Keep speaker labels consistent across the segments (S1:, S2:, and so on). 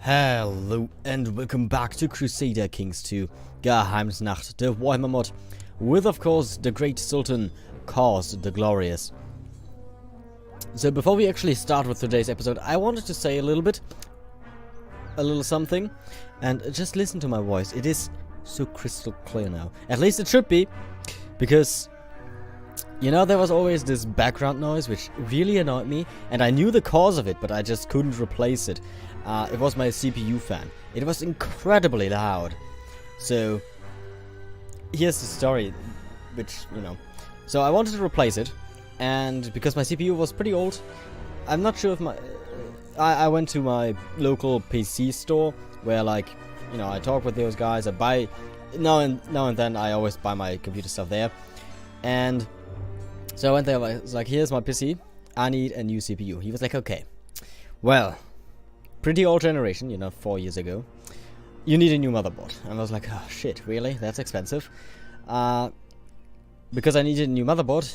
S1: Hello and welcome back to Crusader Kings 2 Geheimnisnacht, the Warhammer mod, with of course the great Sultan Kars the Glorious. So before we actually start with today's episode, I wanted to say a little something, and just listen to my voice. It is so crystal clear now. At least it should be, because you know, there was always this background noise which really annoyed me, and I knew the cause of it, but I just couldn't replace it. It was my CPU fan. It was incredibly loud. So here's the story, which, you know. So I wanted to replace it, and because my CPU was pretty old, I'm not sure if my... I went to my local PC store, where, like, you know, I talk with those guys. I buy... Now and then I always buy my computer stuff there. And so I went there, I was like, here's my PC, I need a new CPU. He was like, okay, well, pretty old generation, you know, 4 years ago. You need a new motherboard. And I was like, oh shit, really? That's expensive. Because I needed a new motherboard,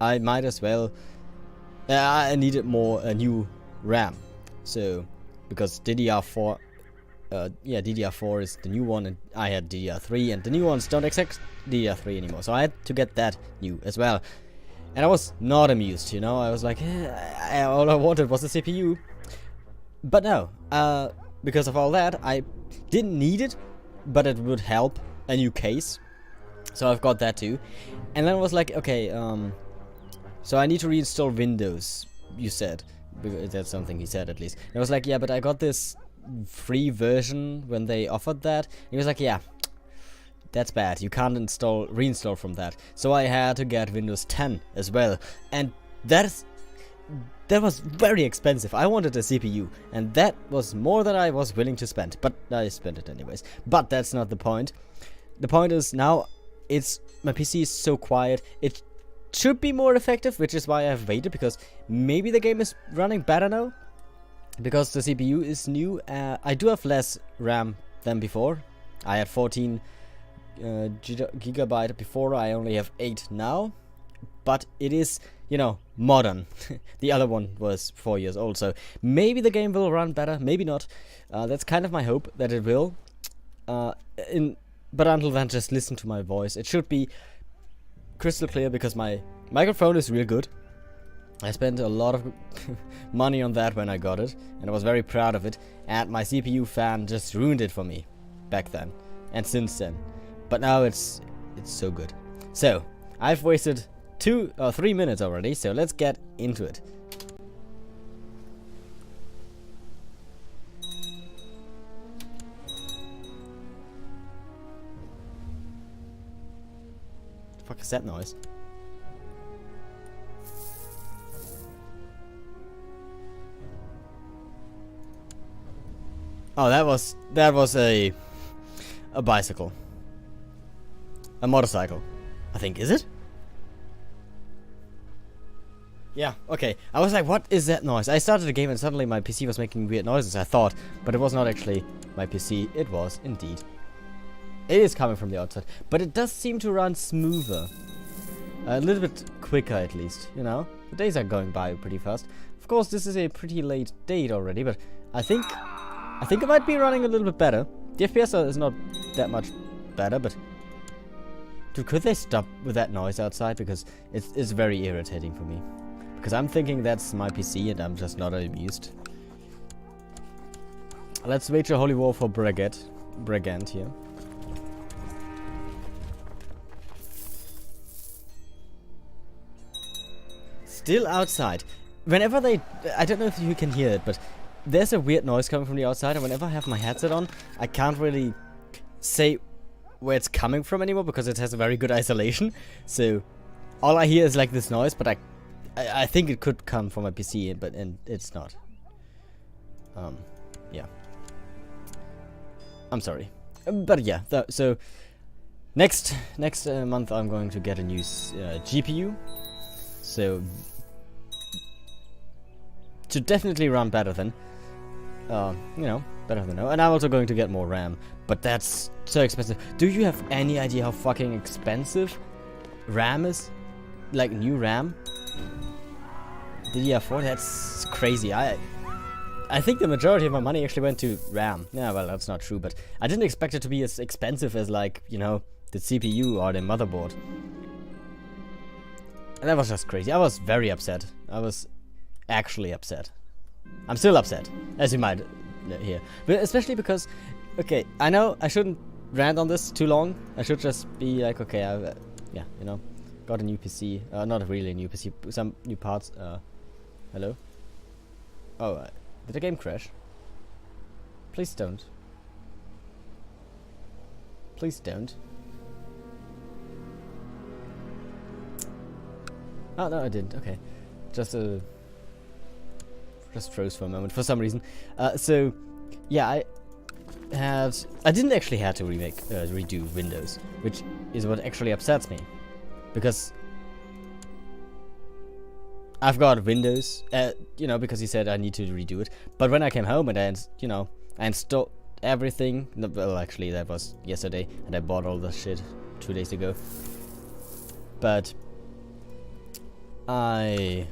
S1: I might as well, I needed a new RAM. So, because DDR4, DDR4 is the new one, and I had DDR3, and the new ones don't accept DDR3 anymore. So I had to get that new as well. And I was not amused, you know. I was like, all I wanted was a CPU. But no, because of all that, I didn't need it, but it would help a new case. So I've got that too. And then I was like, okay, so I need to reinstall Windows, you said. That's something he said, at least. And I was like, yeah, but I got this free version when they offered that. And he was like, yeah, that's bad. You can't reinstall from that. So I had to get Windows 10 as well. And that was very expensive. I wanted a CPU, and that was more than I was willing to spend. But I spent it anyways. But that's not the point. The point is now my PC is so quiet. It should be more effective, which is why I've waited, because maybe the game is running better now. Because the CPU is new. I do have less RAM than before. I had 14 gigabyte before. I only have 8 now. But it is, you know, modern. The other one was 4 years old. So maybe the game will run better. Maybe not. That's kind of my hope that it will. But until then, just listen to my voice. It should be crystal clear, because my microphone is real good. I spent a lot of money on that when I got it, and I was very proud of it, and my CPU fan just ruined it for me back then, and since then. But now it's so good. So, I've wasted 2 or 3 minutes already, so let's get into it. The fuck is that noise? Oh, that was a bicycle. A motorcycle, I think. Is it? Yeah, okay. I was like, what is that noise? I started the game and suddenly my PC was making weird noises, I thought. But it was not actually my PC. It was, indeed. It is coming from the outside. But it does seem to run smoother. A little bit quicker, at least, you know? The days are going by pretty fast. Of course, this is a pretty late date already, but I think it might be running a little bit better. The FPS is not that much better, but... Dude, could they stop with that noise outside? Because it's very irritating for me. Because I'm thinking that's my PC and I'm just not amused. Let's wage a holy war for Brigand here. Still outside. Whenever they... I don't know if you can hear it, but... There's a weird noise coming from the outside, and whenever I have my headset on, I can't really say where it's coming from anymore, because it has a very good isolation. So all I hear is like this noise, but I think it could come from my PC, and it's not. Yeah. I'm sorry, but yeah. So next month I'm going to get a new GPU. So to definitely run better than. You know, better than no. And I'm also going to get more RAM, but that's so expensive. Do you have any idea how fucking expensive RAM is? Like new RAM? DDR4? That's crazy. I think the majority of my money actually went to RAM. Yeah, well, that's not true, but I didn't expect it to be as expensive as, like, you know, the CPU or the motherboard. And that was just crazy. I was very upset. I was actually upset. I'm still upset, as you might hear. But especially because, okay, I know I shouldn't rant on this too long. I should just be like, okay, yeah, you know, got a new PC. Not really a new PC, some new parts. Hello? Oh, did the game crash? Please don't. Please don't. Oh, no, I didn't. Okay. Just froze for a moment for some reason. So, yeah, I didn't actually have to redo Windows, which is what actually upsets me. Because I've got Windows, you know, because he said I need to redo it. But when I came home and I installed everything. Well, actually, that was yesterday, and I bought all the shit 2 days ago. But I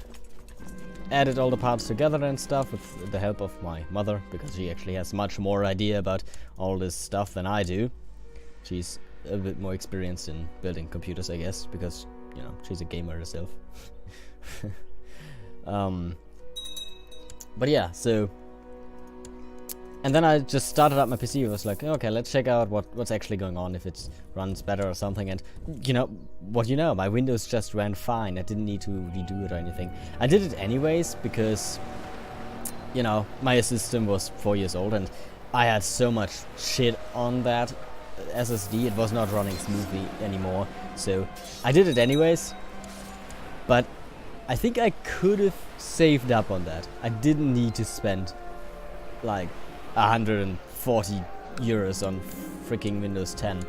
S1: added all the parts together and stuff with the help of my mother, because she actually has much more idea about all this stuff than I do. She's a bit more experienced in building computers, I guess, because, you know, she's a gamer herself. But yeah, so, and then I just started up my PC. I was like, okay, let's check out what's actually going on, if it runs better or something. And you know, my Windows just ran fine. I didn't need to redo it or anything. I did it anyways because, you know, my system was 4 years old and I had so much shit on that SSD. It was not running smoothly anymore. So I did it anyways. But I think I could have saved up on that. I didn't need to spend like 140 euros on freaking Windows 10.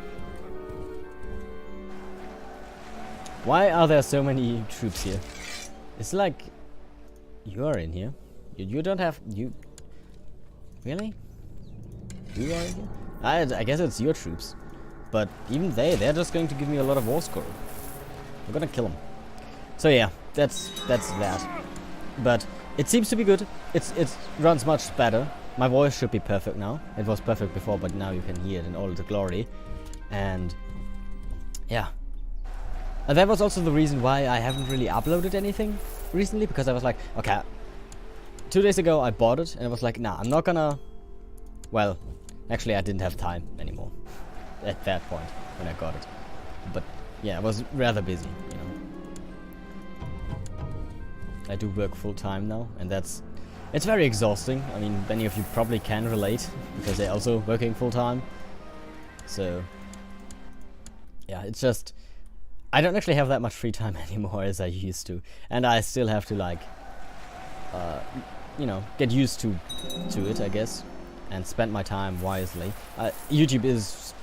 S1: Why are there so many troops here? It's like you are in here. You don't have you. Really? You are in here? I guess it's your troops, but even they're just going to give me a lot of war score. I'm gonna kill them. So yeah, that's that. But it seems to be good. It runs much better. My voice should be perfect now. It was perfect before, but now you can hear it in all the glory. And yeah. And that was also the reason why I haven't really uploaded anything recently, because I was like, okay, 2 days ago I bought it and I was like, nah, I'm not gonna, well, actually I didn't have time anymore at that point when I got it. But yeah, I was rather busy, you know. I do work full time now, and it's very exhausting. I mean, many of you probably can relate, because they're also working full time. So yeah, it's just, I don't actually have that much free time anymore as I used to, and I still have to, like, you know, get used to it, I guess, and spend my time wisely. YouTube is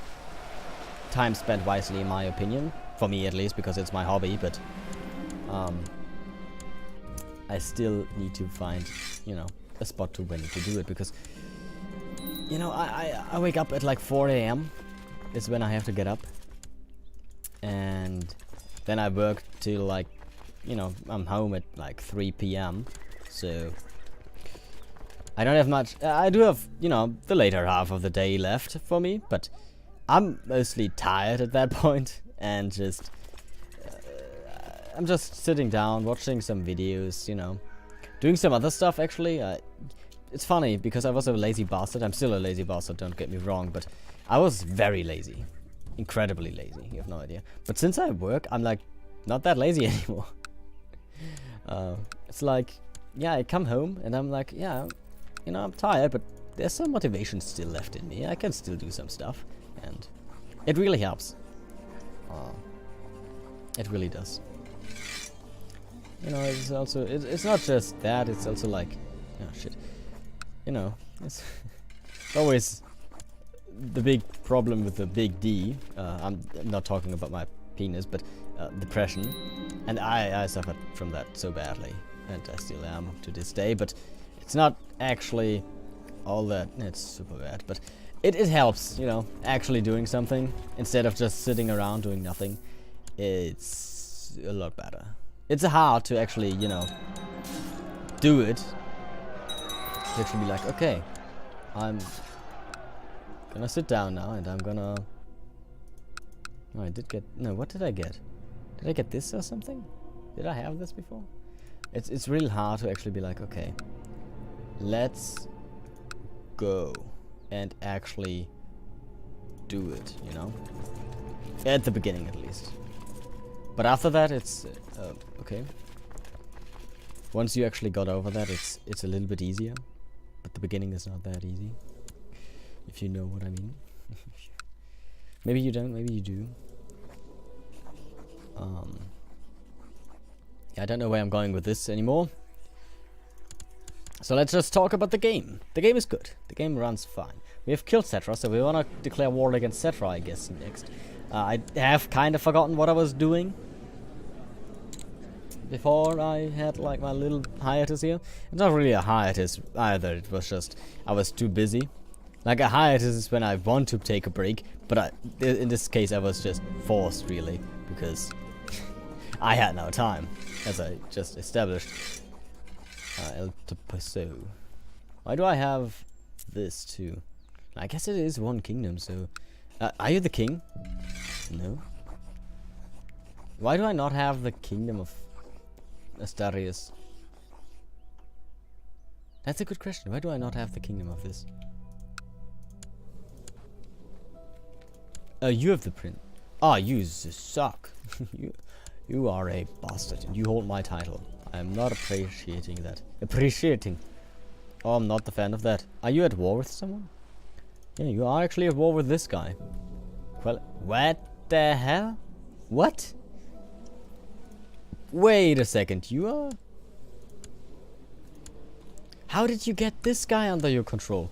S1: time spent wisely, in my opinion, for me at least, because it's my hobby. But I still need to find, you know, a spot to when to do it, because, you know, I wake up at like 4 AM is when I have to get up, and then I work till, like, you know, I'm home at like 3 PM. So I don't have much. I do have, you know, the later half of the day left for me, but I'm mostly tired at that point, and just I'm just sitting down, watching some videos, you know, doing some other stuff actually. It's funny, because I was a lazy bastard. I'm still a lazy bastard, don't get me wrong, but I was very lazy. Incredibly lazy, you have no idea. But since I work, I'm like not that lazy anymore. It's like, yeah, I come home and I'm like, yeah, you know, I'm tired, but there's some motivation still left in me. I can still do some stuff, and it really helps. It really does. You know, it's also, it's not just that, it's also like, oh shit, you know, it's always the big problem with the big D. I'm not talking about my penis, but depression, and I suffered from that so badly, and I still am to this day. But it's not actually all that, it's super bad, but it helps, you know, actually doing something instead of just sitting around doing nothing. It's a lot better. It's hard to actually, you know, do it, to actually be like, okay, I'm gonna sit down now and I'm gonna... Oh, I did get... No, what did I get? Did I get this or something? Did I have this before? It's really hard to actually be like, okay, let's go and actually do it, you know? At the beginning, at least. But after that, it's... okay. Once you actually got over that, it's a little bit easier. But the beginning is not that easy. If you know what I mean. Maybe you don't, maybe you do. Yeah, I don't know where I'm going with this anymore. So let's just talk about the game. The game is good. The game runs fine. We have killed Cetra, so we wanna declare war against Cetra, I guess, next. I have kind of forgotten what I was doing before I had like my little hiatus here. It's not really a hiatus either, it was just I was too busy. Like a hiatus is when I want to take a break, but in this case I was just forced really, because I had no time, as I just established. El Paso. Why do I have this too? I guess it is one kingdom, so... are you the king? No. Why do I not have the kingdom of Astarias? That's a good question. Why do I not have the kingdom of this? You have the prince. Ah, you suck. You are a bastard. You hold my title. I am not appreciating that. Oh, I'm not the fan of that. Are you at war with someone? Yeah, you are actually at war with this guy. Well, what the hell? What? Wait a second, you are... How did you get this guy under your control?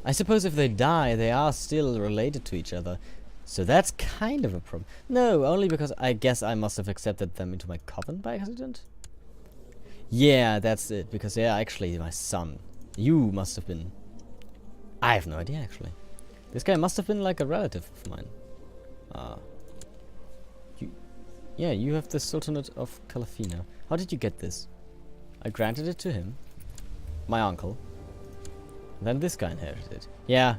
S1: I suppose if they die, they are still related to each other. So that's kind of a problem. No, only because I guess I must have accepted them into my coven by accident. Yeah, that's it, because they're actually my son. You must have been... I have no idea, actually. This guy must have been like a relative of mine. Yeah, you have the Sultanate of Calafina. How did you get this? I granted it to him. My uncle. And then this guy inherited it. Yeah.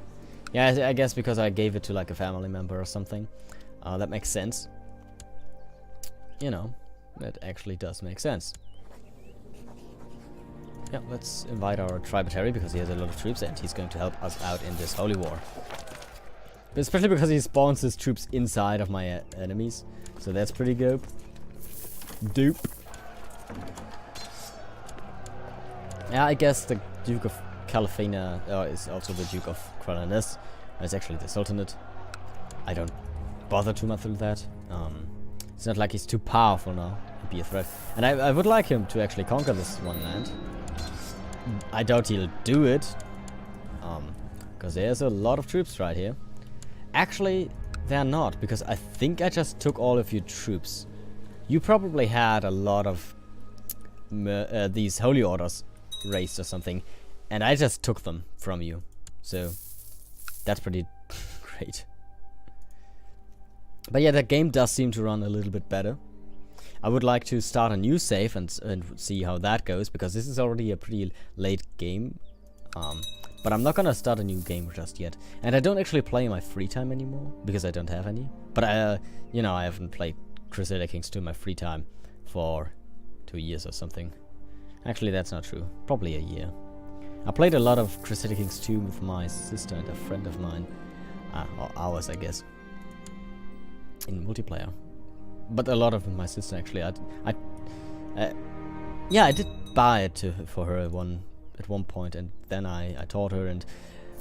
S1: Yeah, I guess because I gave it to like a family member or something. That makes sense. You know, that actually does make sense. Yeah, let's invite our tributary because he has a lot of troops and he's going to help us out in this holy war. Especially because he spawns his troops inside of my enemies. So that's pretty dope. Yeah, I guess the Duke of Calafina is also the Duke of Kralanes. It's actually the Sultanate. I don't bother too much with that. It's not like he's too powerful now to be a threat. And I would like him to actually conquer this one land. I doubt he'll do it. Because there's a lot of troops right here. Actually, they're not, because I think I just took all of your troops. You probably had a lot of these holy orders raised or something, and I just took them from you. So, that's pretty great. But yeah, the game does seem to run a little bit better. I would like to start a new save and see how that goes, because this is already a pretty late game. But I'm not gonna start a new game just yet. And I don't actually play in my free time anymore, because I don't have any. But you know, I haven't played Crusader Kings 2 in my free time for 2 years or something. Actually, that's not true. Probably a year. I played a lot of Crusader Kings 2 with my sister and a friend of mine. Or ours, I guess. In multiplayer. But a lot of my sister, actually. Yeah, I did buy it for her at one point, and then I taught her, and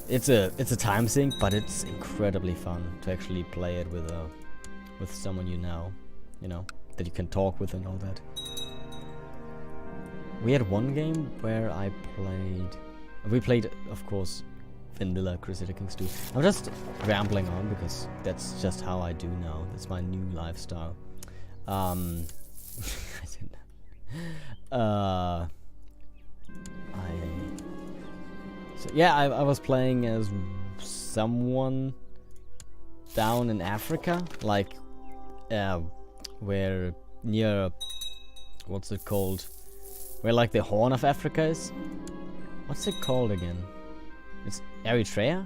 S1: it's a time sink, but it's incredibly fun to actually play it with someone you know, that you can talk with and all that. We had one game where we played, of course, vanilla Crusader Kings 2. I'm just rambling on because that's just how I do now. That's my new lifestyle. I was playing as someone down in Africa, like where near, what's it called, where like the Horn of Africa is. What's it called again? It's Eritrea?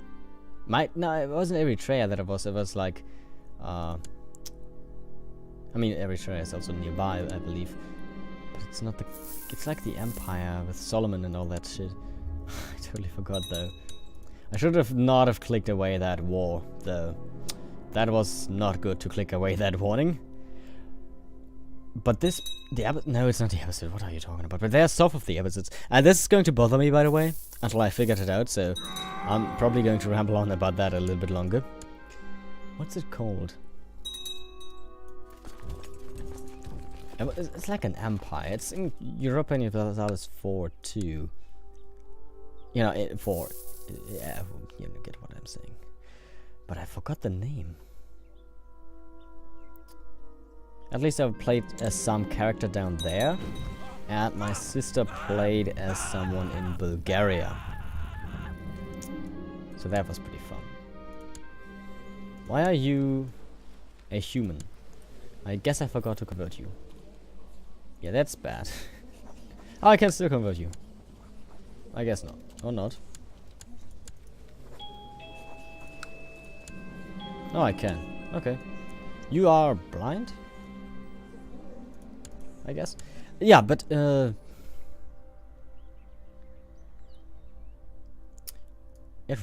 S1: No, it wasn't Eritrea that it was. It was like, I mean, Eritrea is also nearby, I believe. But it's not the... It's like the Empire with Solomon and all that shit. I totally forgot, though. I should have not have clicked away that war, though. That was not good to click away that warning. But this... No, it's not the episode. What are you talking about? But there's stuff of the episodes. And this is going to bother me, by the way, until I figured it out, so I'm probably going to ramble on about that a little bit longer. What's it called? It's like an empire. It's in European Universalis 4 too. You know, 4. Yeah, you get what I'm saying. But I forgot the name. At least I've played as some character down there. And my sister played as someone in Bulgaria. So that was pretty fun. Why are you a human? I guess I forgot to convert you. Yeah, that's bad. Oh, I can still convert you. I guess not. Or not. Oh, I can. Okay. You are blind? I guess. Yeah, but it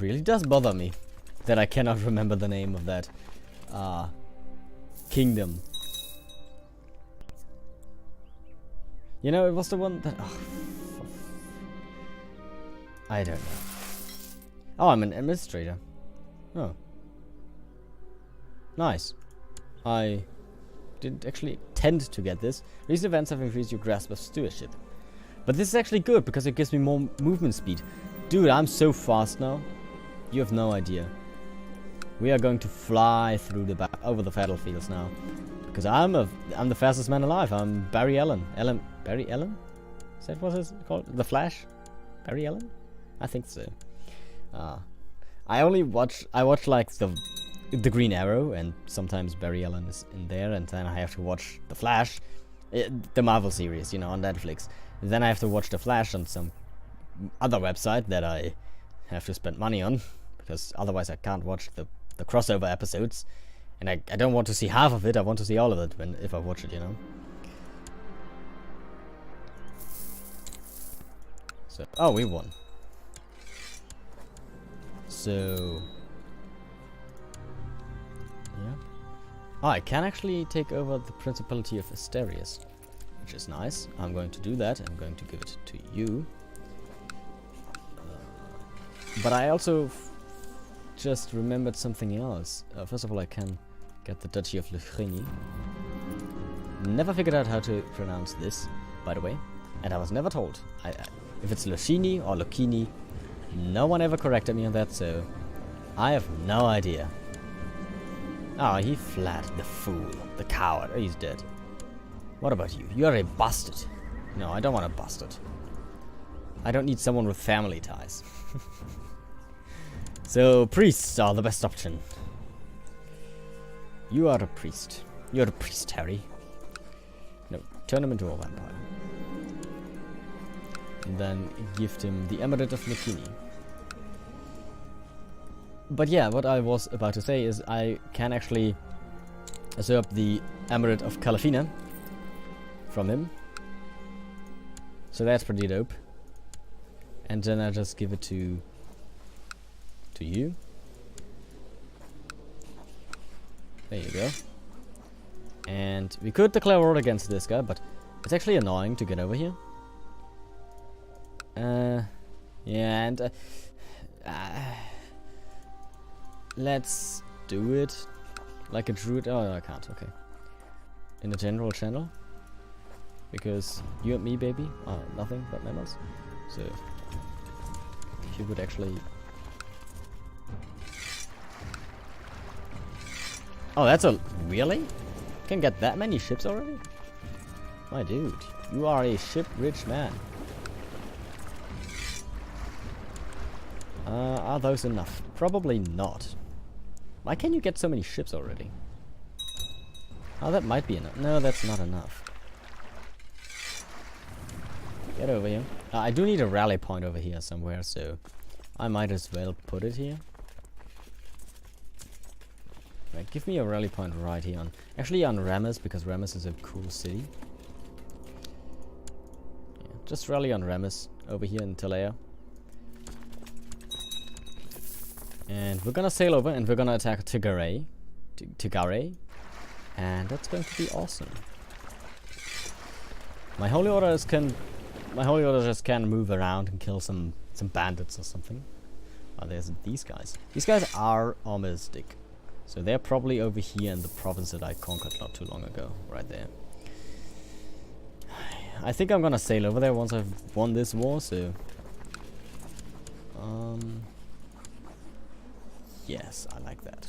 S1: really does bother me that I cannot remember the name of that kingdom. You know, it was the one that... Oh, I don't know. Oh, I'm an administrator. Oh. Nice. I didn't actually tend to get this. Recent events have increased your grasp of stewardship. But this is actually good because it gives me more movement speed. Dude, I'm so fast now. You have no idea. We are going to fly through the over the battlefields now. Because I'm the fastest man alive. I'm Barry Allen. Barry Allen? Is that what it's called? The Flash? Barry Allen? I think so. I watch like the Green Arrow, and sometimes Barry Allen is in there, and then I have to watch The Flash, the Marvel series, you know, on Netflix. And then I have to watch The Flash on some other website that I have to spend money on, because otherwise I can't watch the crossover episodes. And I don't want to see half of it, I want to see all of it if I watch it, you know. So, oh, we won. So... yeah. Oh, I can actually take over the Principality of Asterius, which is nice. I'm going to do that. I'm going to give it to you. But I also just remembered something else. First of all, I can get the Duchy of Lucchini. Never figured out how to pronounce this, by the way. And I was never told. If it's Lucchini or Lucchini, no one ever corrected me on that, so I have no idea. Oh, he fled, the fool, the coward. Oh, he's dead. What about you? You're a bastard. No, I don't want a bastard. I don't need someone with family ties. So, priests are the best option. You are a priest. You're a priest, Harry. No, turn him into a vampire. And then gift him the Emirate of Lucchini. But yeah, what I was about to say is I can actually usurp the Emirate of Calafina from him. So that's pretty dope. And then I just give it to you. There you go. And we could declare war against this guy, but it's actually annoying to get over here. Yeah, and let's do it like a druid. Oh, no, I can't. Okay. In the general channel, because you and me, baby, are nothing but mammals. So if you would actually. Oh, that's a really? Can get that many ships already? My dude, you are a ship-rich man. Are those enough? Probably not. Why can you get so many ships already? Oh, that might be enough. No, that's not enough. Get over here. I do need a rally point over here somewhere, so I might as well put it here. Right, give me a rally point right here on, actually on Rammes, because Rammes is a cool city. Yeah, just rally on Rammes over here in Talea. And we're gonna sail over and we're gonna attack Tigare. And that's going to be awesome. My holy orders just can move around and kill some bandits or something. Oh, there's these guys. These guys are armoristic. So they're probably over here in the province that I conquered not too long ago. Right there. I think I'm gonna sail over there once I've won this war, so... yes, I like that.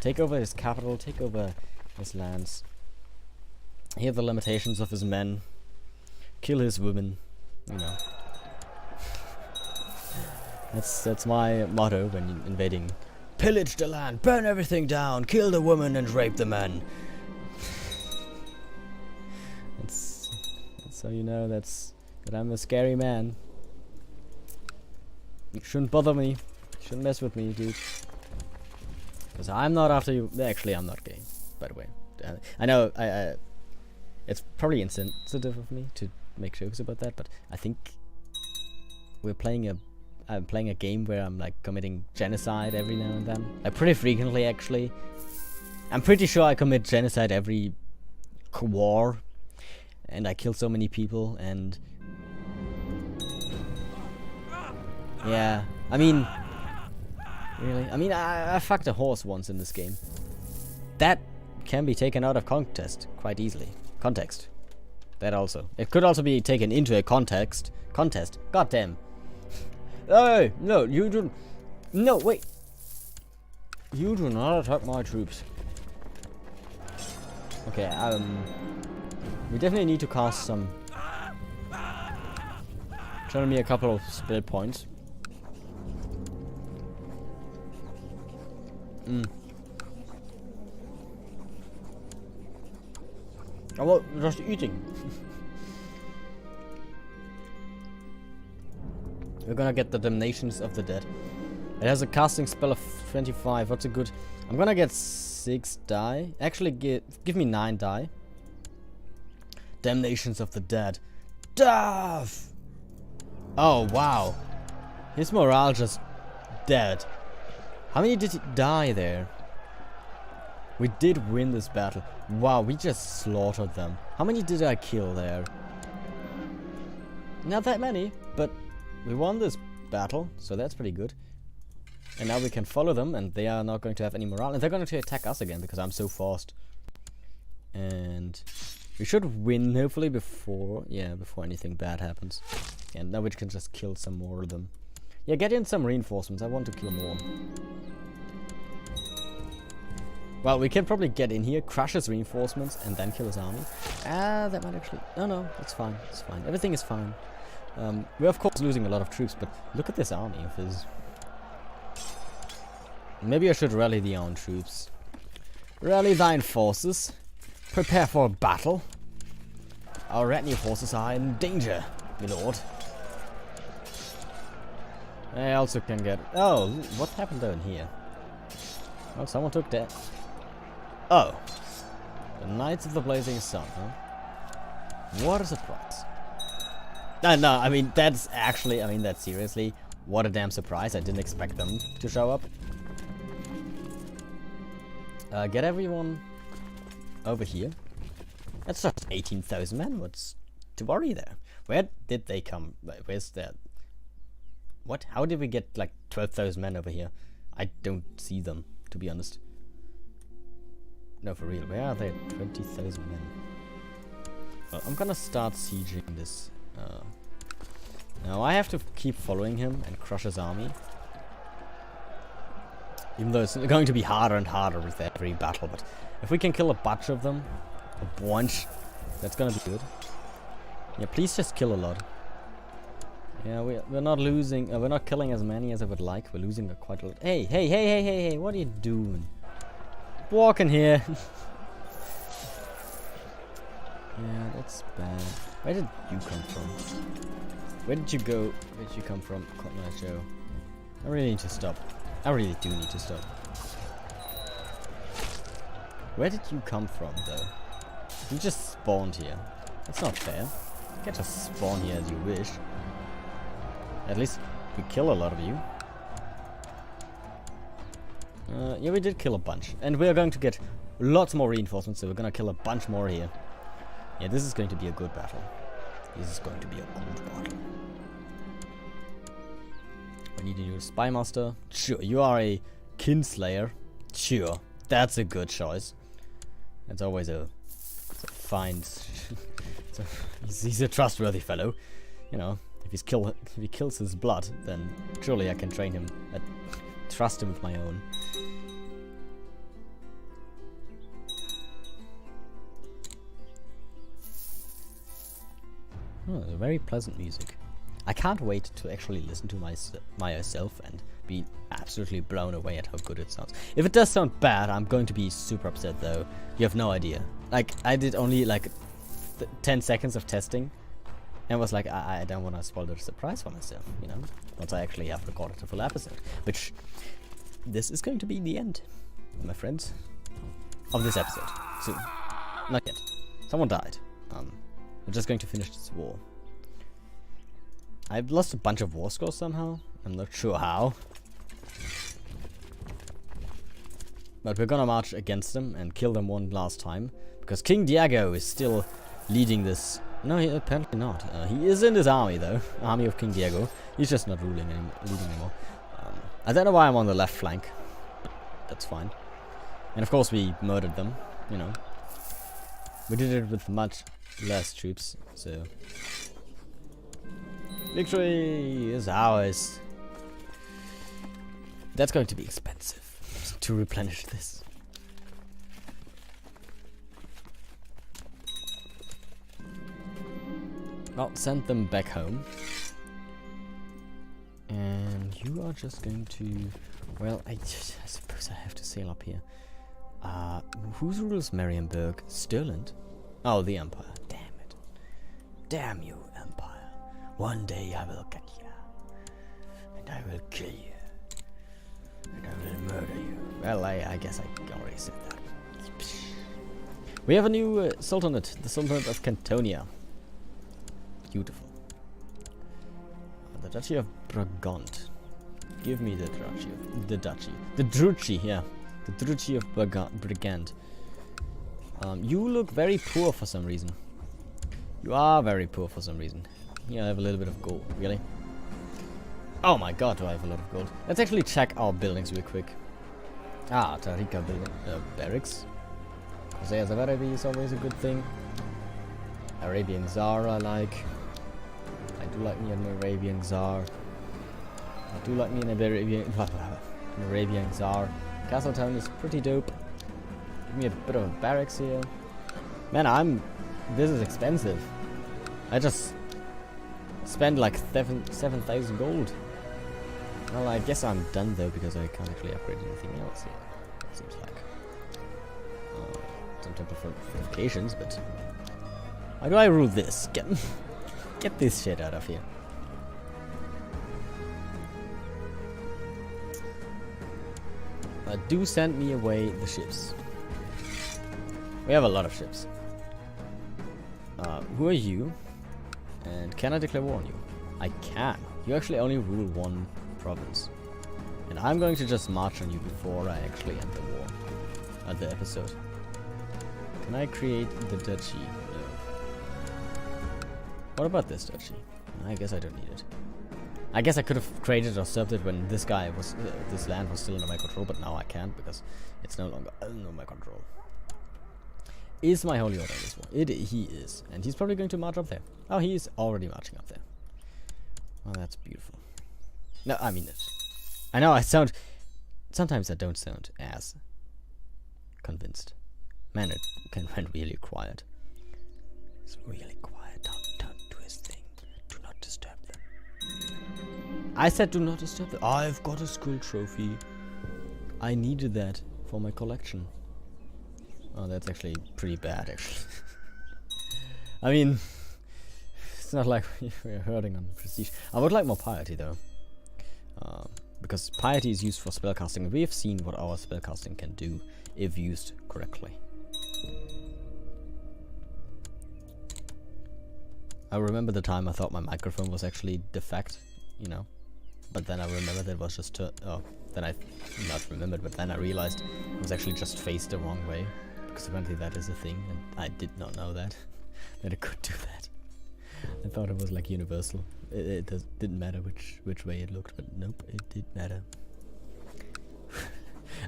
S1: Take over his capital, take over his lands. Here are the limitations of his men. Kill his women, you know. That's my motto when invading. Pillage the land, burn everything down, kill the women and rape the men. That's so you know that I'm a scary man. You shouldn't bother me. You shouldn't mess with me, dude. Because I'm not after you. Actually, I'm not gay, by the way. I know it's probably insensitive of me to make jokes about that, but I think I'm playing a game where I'm like committing genocide every now and then. Like pretty frequently, actually. I'm pretty sure I commit genocide every war, and I kill so many people. And yeah, I mean, really, I mean, I fucked a horse once in this game. That can be taken out of context quite easily. Context. That also. It could also be taken into a contest. God damn. Hey, no, you do. No, wait. You do not attack my troops. Okay, we definitely need to cast some. Show me a couple of spell points. I was just eating. We're gonna get the Damnations of the Dead. It has a casting spell of 25. What's a good? I'm gonna get 6 die. Actually, give me 9 die. Damnations of the Dead. Duff! Oh, wow. His morale just dead. How many did he die there? We did win this battle. Wow, we just slaughtered them. How many did I kill there? Not that many, but we won this battle, so that's pretty good. And now we can follow them, and they are not going to have any morale. And they're going to attack us again, because I'm so fast. And we should win, hopefully, before anything bad happens. And now we can just kill some more of them. Yeah, get in some reinforcements. I want to kill more. Well, we can probably get in here, crush his reinforcements, and then kill his army. That might actually... No, it's fine. It's fine. Everything is fine. We're of course losing a lot of troops, but look at this army of his. Maybe I should rally the own troops. Rally thine forces. Prepare for a battle. Our retinue forces are in danger, my lord. I also can get... Oh, what happened down here? Well, someone took that. Oh. The Knights of the Blazing Sun, huh? What a surprise. No, I mean, that's actually, that's seriously, what a damn surprise. I didn't expect them to show up. Get everyone over here. That's just 18,000 men. What's to worry there? Where did they come? Where's that? What? How did we get like 12,000 men over here? I don't see them, to be honest. No, for real. Where are they? 20,000 men. Well, I'm gonna start sieging this. Now I have to keep following him and crush his army. Even though it's going to be harder and harder with every battle, but if we can kill a bunch of them, that's gonna be good. Yeah, please just kill a lot. Yeah, we're not losing, we're not killing as many as I would like. We're losing quite a lot. Hey, what are you doing? Walk in here. Yeah, that's bad. Where did you come from? Where did you go? Where did you come from? Cotton Eye Joe. I really need to stop. I really do need to stop. Where did you come from, though? You just spawned here. That's not fair. You can't just spawn here as you wish. At least we kill a lot of you. Yeah, we did kill a bunch. And we are going to get lots more reinforcements, so we're gonna kill a bunch more here. Yeah, this is going to be a good battle. This is going to be a good battle. I need a new spy master. Sure, you are a kinslayer. Sure, that's a good choice. That's always a fine. He's a trustworthy fellow. You know, if he kills his blood, then surely I can train him. Trust him with my own. Oh, very pleasant music. I can't wait to actually listen to myself and be absolutely blown away at how good it sounds. If it does sound bad, I'm going to be super upset though. You have no idea. Like, I did only like 10 seconds of testing and was like, I don't want to spoil the surprise for myself, you know? Once I actually have recorded a full episode. Which, this is going to be the end, my friends, of this episode. Soon. Not yet. Someone died. We're just going to finish this war. I've lost a bunch of war scores somehow. I'm not sure how. But we're gonna march against them and kill them one last time. Because King Diego is still leading this. No, apparently not. He is in his army though. Army of King Diego. He's just not leading anymore. I don't know why I'm on the left flank. But that's fine. And of course we murdered them, you know. We did it with much less troops, so victory is ours. That's going to be expensive to replenish this. Well, send them back home. And you are just going to... Well, I suppose I have to sail up here. Whose rules Marienburg? Stirland? Oh, the Empire. Damn it. Damn you, Empire. One day I will get you. And I will kill you. And I will murder you. Well, I guess I already said that. We have a new Sultanate. The Sultanate of Cantonia. Beautiful. The Duchy of Brabant. Give me the Duchy. The Duchy, yeah. The Duchy of Brigand. You look very poor for some reason. You are very poor for some reason. Yeah, I have a little bit of gold. Really? Oh my god, do I have a lot of gold. Let's actually check our buildings real quick. Ah, Tarika building. Barracks. Crusader of Araby is always a good thing. Arabian Czar I like. I do like me an Arabian Czar. I do like me an Arabian Czar. Castletown is pretty dope. Give me a bit of a barracks here. Man, this is expensive. I just spent like 7,000 gold. Well, I guess I'm done though because I can't actually upgrade anything else here. It seems like some type of fortifications, but how do I rule this? Get this shit out of here. Do send me away the ships. We have a lot of ships. Who are you? And can I declare war on you? I can. You actually only rule one province. And I'm going to just march on you before I actually end the war. The episode. Can I create the duchy? No. What about this duchy? I guess I don't need it. I guess I could have created or served it when this guy was, this land was still under my control, but now I can't because it's no longer under my control. Is my holy order this one? He is, and he's probably going to march up there. Oh, he's already marching up there. Oh, that's beautiful. No, I mean it. I know I sound. Sometimes I don't sound as convinced. Man, it can run really quiet. It's really quiet. Don't do his thing. Do not disturb them. I said do not disturb them. I've got a skull trophy. I needed that for my collection. Oh, that's actually pretty bad, actually. I mean, it's not like we're hurting on prestige. I would like more piety though, because piety is used for spellcasting. We have seen what our spellcasting can do if used correctly. I remember the time I thought my microphone was actually defect, you know, but then I remembered it was just then I not remembered, but then I realized it was actually just faced the wrong way, because apparently that is a thing, and I did not know that that it could do that. I thought it was like universal. It didn't matter which way it looked, but nope, it did matter.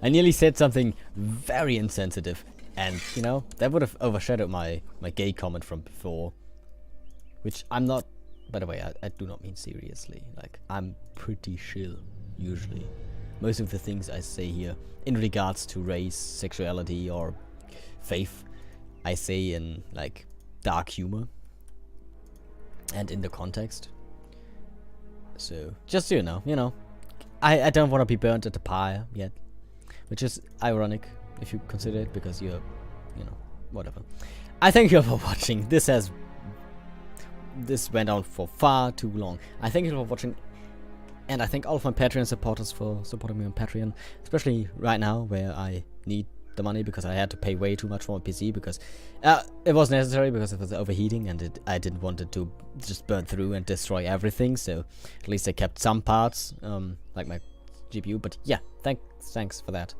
S1: I nearly said something very insensitive, and you know that would have overshadowed my gay comment from before. Which I'm not, by the way, I do not mean seriously. Like, I'm pretty chill, usually. Most of the things I say here, in regards to race, sexuality, or faith, I say in, like, dark humor. And in the context. So, just so you know, I don't want to be burnt at the pyre yet. Which is ironic, if you consider it, because you're, you know, whatever. I thank you all for watching. This went on for far too long. I thank you for watching, and I thank all of my Patreon supporters for supporting me on Patreon, especially right now where I need the money because I had to pay way too much for my PC because it was necessary because it was overheating and I didn't want it to just burn through and destroy everything. So at least I kept some parts, like my GPU. But yeah, thanks for that.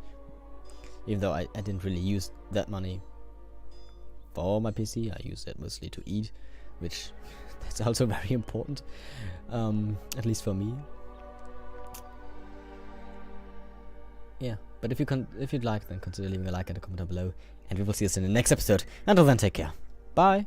S1: Even though I didn't really use that money for my PC, I used it mostly to eat, which that's also very important, at least for me. Yeah, but if you'd like, then consider leaving a like and a comment down below, and we will see us in the next episode. Until then, take care. Bye.